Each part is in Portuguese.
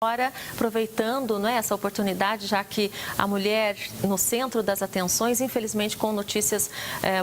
Agora, aproveitando, né, essa oportunidade, já que a mulher no centro das atenções, infelizmente com notícias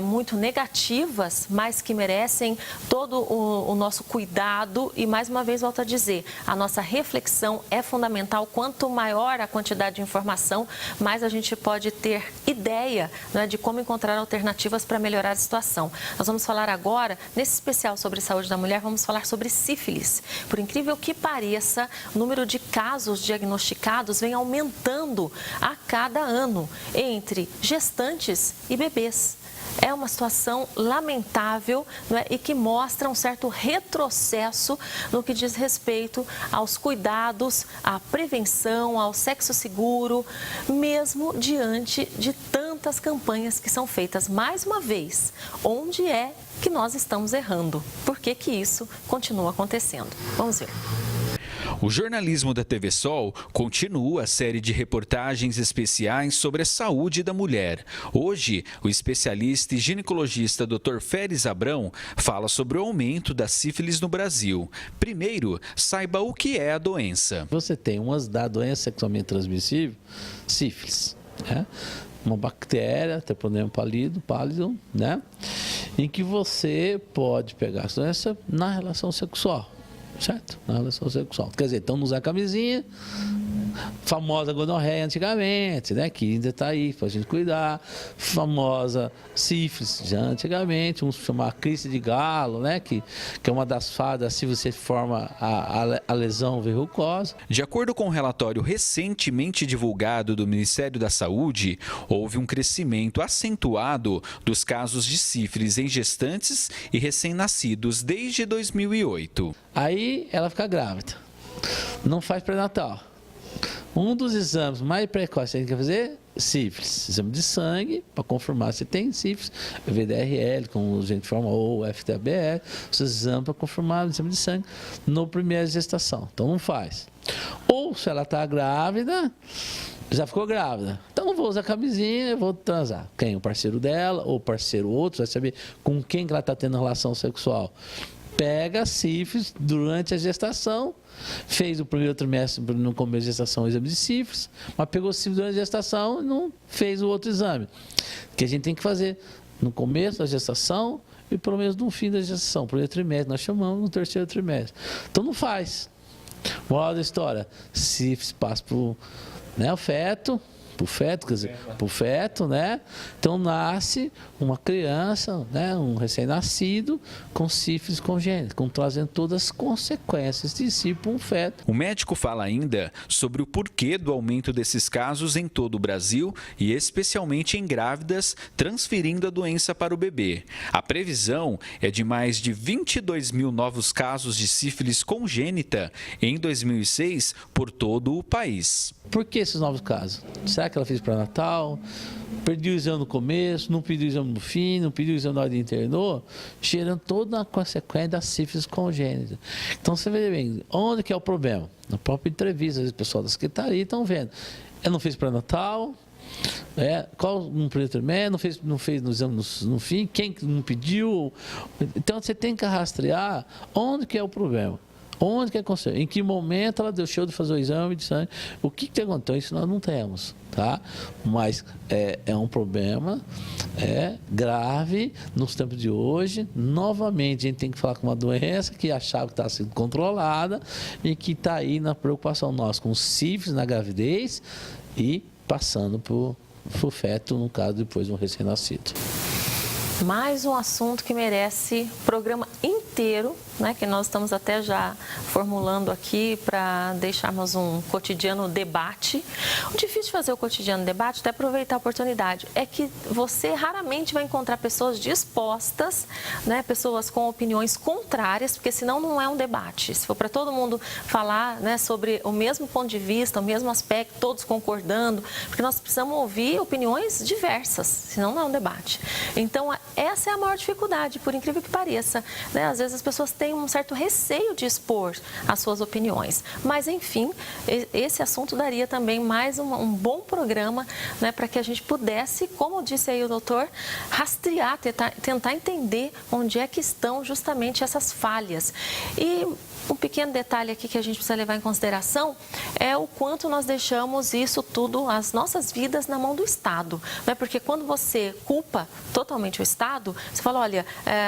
muito negativas, mas que merecem todo o nosso cuidado e, mais uma vez, volto a dizer, a nossa reflexão é fundamental. Quanto maior a quantidade de informação, mais a gente pode ter ideia, né, de como encontrar alternativas para melhorar a situação. Nós vamos falar agora, nesse especial sobre saúde da mulher, vamos falar sobre sífilis. Por incrível que pareça, o número de casos diagnosticados vem aumentando a cada ano entre gestantes e bebês. É uma situação lamentável, não é? E que mostra um certo retrocesso no que diz respeito aos cuidados, à prevenção, ao sexo seguro, mesmo diante de tantas campanhas que são feitas. Mais uma vez, onde é que nós estamos errando? Por que que isso continua acontecendo? Vamos ver. O jornalismo da TV Sol continua a série de reportagens especiais sobre a saúde da mulher. Hoje, o especialista e ginecologista Dr. Féris Abrão fala sobre o aumento da sífilis no Brasil. Primeiro, saiba o que é a doença. Você tem da doença sexualmente transmissível, sífilis, né? Uma bactéria, Treponema pálido, né? Em que você pode pegar essa doença na relação sexual. Certo? Na relação sexual. Quer dizer, então não usar camisinha, famosa gonorreia antigamente, né? Que ainda está aí para a gente cuidar, famosa sífilis, já antigamente, vamos chamar crise de galo, né? Que é uma das fadas, se você forma a lesão verrucosa. De acordo com um relatório recentemente divulgado do Ministério da Saúde, houve um crescimento acentuado dos casos de sífilis em gestantes e recém-nascidos desde 2008. Aí ela fica grávida, não faz pré-natal. Um dos exames mais precoces que a gente quer fazer, sífilis, exame de sangue, para confirmar se tem sífilis, VDRL, como a gente forma, ou FTBR, os exames para confirmar o exame de sangue no primeira gestação. Então não faz. Ou se ela está grávida, já ficou grávida. Então não vou usar camisinha, eu vou transar. Quem? O parceiro dela ou o parceiro outro, vai saber com quem que ela está tendo relação sexual. Pega a sífilis durante a gestação, fez o primeiro trimestre no começo da gestação o exame de sífilis, mas pegou sífilis durante a gestação e não fez o outro exame. Que a gente tem que fazer no começo da gestação e pelo menos no fim da gestação, primeiro trimestre, nós chamamos no terceiro trimestre. Então não faz. Moral da história, sífilis passa para o feto, quer dizer, pro feto, né? Então nasce uma criança, né? Um recém-nascido com sífilis congênita, trazendo todas as consequências de si para um feto. O médico fala ainda sobre o porquê do aumento desses casos em todo o Brasil e especialmente em grávidas, transferindo a doença para o bebê. A previsão é de mais de 22 mil novos casos de sífilis congênita em 2006 por todo o país. Por que esses novos casos? Será que ela fez pré-natal? Perdeu o exame no começo, não pediu o exame no fim, não pediu o exame na hora de internou, gerando toda a consequência da sífilis congênita. Então você vê bem, onde que é o problema? Na própria entrevista, às vezes o pessoal da secretaria estão vendo. Ela não fez pré-natal, qual no primeiro trimestre, não fez no exame no fim, quem não pediu. Então você tem que rastrear onde que é o problema. Onde que aconteceu? Em que momento ela deixou de fazer o exame de sangue? O que aconteceu? Isso nós não temos, tá? Mas é um problema grave nos tempos de hoje. Novamente, a gente tem que falar com uma doença que achava que está sendo controlada e que está aí na preocupação nossa com sífilis na gravidez e passando para o feto, no caso, depois de um recém-nascido. Mais um assunto que merece programa inteiro, né, que nós estamos até já formulando aqui para deixarmos um cotidiano debate. O difícil de fazer o cotidiano debate, até aproveitar a oportunidade, é que você raramente vai encontrar pessoas dispostas, né, pessoas com opiniões contrárias, porque senão não é um debate. Se for para todo mundo falar, né, sobre o mesmo ponto de vista, o mesmo aspecto, todos concordando, porque nós precisamos ouvir opiniões diversas, senão não é um debate. Então, essa é a maior dificuldade, por incrível que pareça, né? Às vezes as pessoas têm um certo receio de expor as suas opiniões. Mas, enfim, esse assunto daria também mais um bom programa, né, para que a gente pudesse, como disse aí o doutor, rastrear, tentar entender onde é que estão justamente essas falhas. E Um pequeno detalhe aqui que a gente precisa levar em consideração é o quanto nós deixamos isso tudo, as nossas vidas, na mão do Estado. Né? Porque quando você culpa totalmente o Estado, você fala, olha,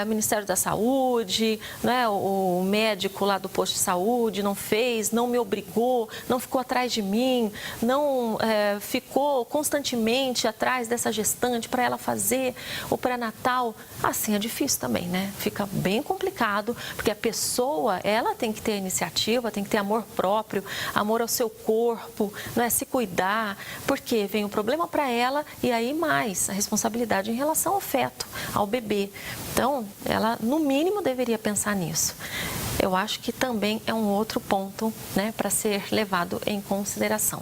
Ministério da Saúde, né, o médico lá do posto de saúde não fez, não me obrigou, não ficou atrás de mim, não ficou constantemente atrás dessa gestante para ela fazer o pré-natal. Assim é difícil também, né? Fica bem complicado, porque a pessoa, ela tem que ter iniciativa, tem que ter amor próprio, amor ao seu corpo, né? Se cuidar, porque vem o problema para ela e aí mais a responsabilidade em relação ao feto, ao bebê. Então, ela no mínimo deveria pensar nisso. Eu acho que também é um outro ponto, né, para ser levado em consideração.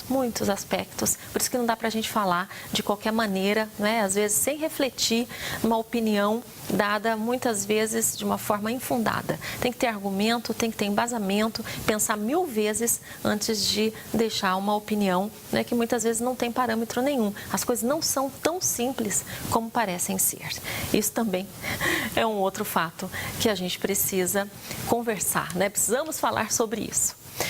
Muitos aspectos, por isso que não dá para a gente falar de qualquer maneira, né, às vezes sem refletir uma opinião dada muitas vezes de uma forma infundada. Tem que ter argumento, tem que ter embasamento, pensar 1000 vezes antes de deixar uma opinião, né, que muitas vezes não tem parâmetro nenhum. As coisas não são tão simples como parecem ser. Isso também é um outro fato que a gente precisa conversar, né? Precisamos falar sobre isso.